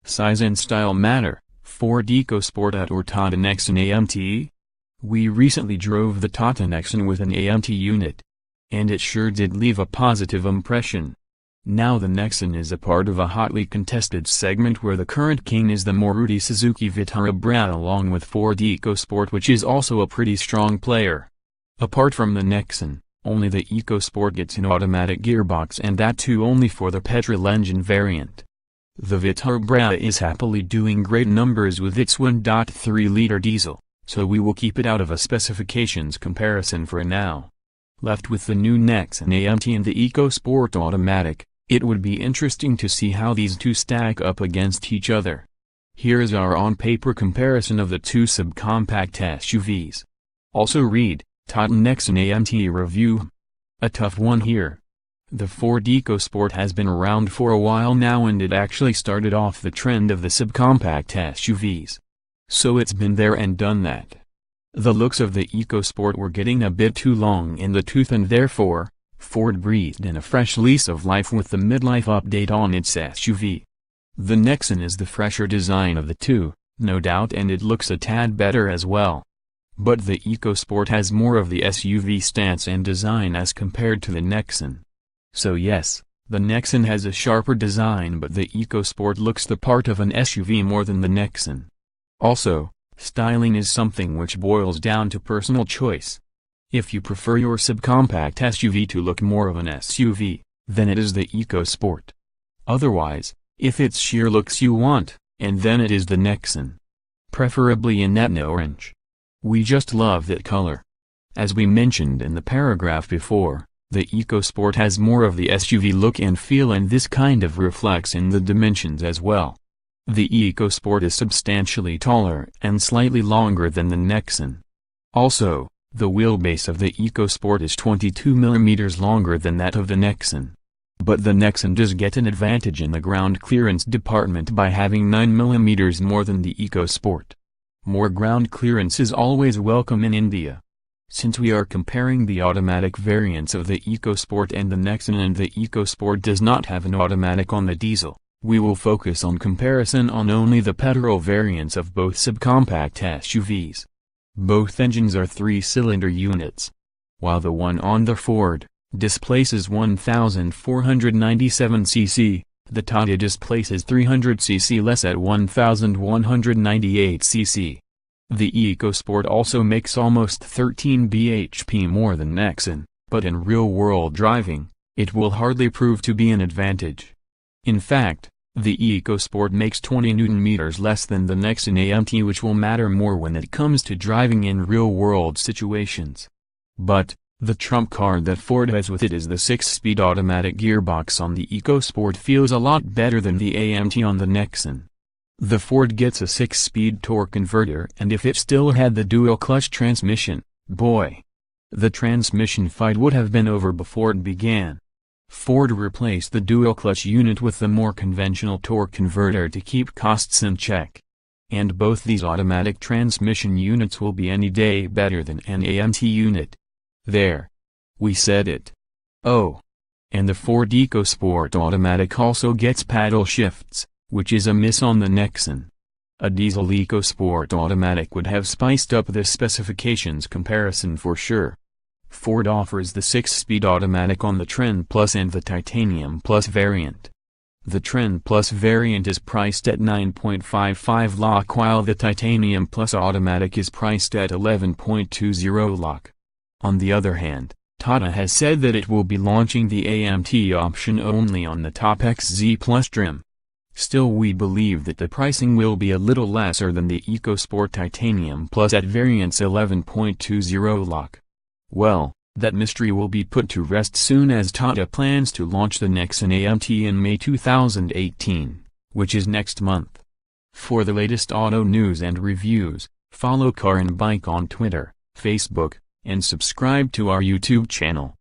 Size and style matter, Ford EcoSport or Tata Nexon AMT? We recently drove the Tata Nexon with an AMT unit, and it sure did leave a positive impression. Now the Nexon is a part of a hotly contested segment where the current king is the Maruti Suzuki Vitara Brezza along with Ford EcoSport, which is also a pretty strong player. Apart from the Nexon, only the EcoSport gets an automatic gearbox, and that too only for the petrol engine variant. The Vitara Brezza is happily doing great numbers with its 1.3-liter diesel, so we will keep it out of a specifications comparison for now. Left with the new Nexon AMT and the EcoSport Automatic, it would be interesting to see how these two stack up against each other. Here is our on-paper comparison of the two subcompact SUVs. Also read, Tata Nexon AMT review. A tough one here. The Ford EcoSport has been around for a while now, and it actually started off the trend of the subcompact SUVs. So it's been there and done that. The looks of the EcoSport were getting a bit too long in the tooth, and therefore, Ford breathed in a fresh lease of life with the midlife update on its SUV. The Nexon is the fresher design of the two, no doubt, and it looks a tad better as well. But the EcoSport has more of the SUV stance and design as compared to the Nexon. So yes, the Nexon has a sharper design, but the EcoSport looks the part of an SUV more than the Nexon. Also, styling is something which boils down to personal choice. If you prefer your subcompact SUV to look more of an SUV, then it is the EcoSport. Otherwise, if it's sheer looks you want, and then it is the Nexon. Preferably in that orange. We just love that color. As we mentioned in the paragraph before, the EcoSport has more of the SUV look and feel, and this kind of reflects in the dimensions as well. The EcoSport is substantially taller and slightly longer than the Nexon. Also, the wheelbase of the EcoSport is 22 mm longer than that of the Nexon. But the Nexon does get an advantage in the ground clearance department by having 9 mm more than the EcoSport. More ground clearance is always welcome in India. Since we are comparing the automatic variants of the EcoSport and the Nexon, and the EcoSport does not have an automatic on the diesel, we will focus on comparison on only the petrol variants of both subcompact SUVs. Both engines are 3-cylinder units. While the one on the Ford displaces 1,497 cc, the Tata displaces 300 cc less at 1,198 cc. The EcoSport also makes almost 13 bhp more than Nexon, but in real-world driving, it will hardly prove to be an advantage. In fact, the EcoSport makes 20 Nm less than the Nexon AMT, which will matter more when it comes to driving in real-world situations. But, the trump card that Ford has with it is the 6-speed automatic gearbox on the EcoSport feels a lot better than the AMT on the Nexon. The Ford gets a 6-speed torque converter, and if it still had the dual-clutch transmission, boy! The transmission fight would have been over before it began. Ford replaced the dual-clutch unit with the more conventional torque converter to keep costs in check. And both these automatic transmission units will be any day better than an AMT unit. There. We said it. Oh. And the Ford EcoSport Automatic also gets paddle shifts, which is a miss on the Nexon. A diesel EcoSport Automatic would have spiced up this specifications comparison for sure. Ford offers the 6-speed automatic on the Trend Plus and the Titanium Plus variant. The Trend Plus variant is priced at 9.55 lakh, while the Titanium Plus automatic is priced at 11.20 lakh. On the other hand, Tata has said that it will be launching the AMT option only on the top XZ Plus trim. Still, we believe that the pricing will be a little lesser than the EcoSport Titanium Plus at variants 11.20 lakh. Well, that mystery will be put to rest soon, as Tata plans to launch the Nexon AMT in May 2018, which is next month. For the latest auto news and reviews, follow Car and Bike on Twitter, Facebook, and subscribe to our YouTube channel.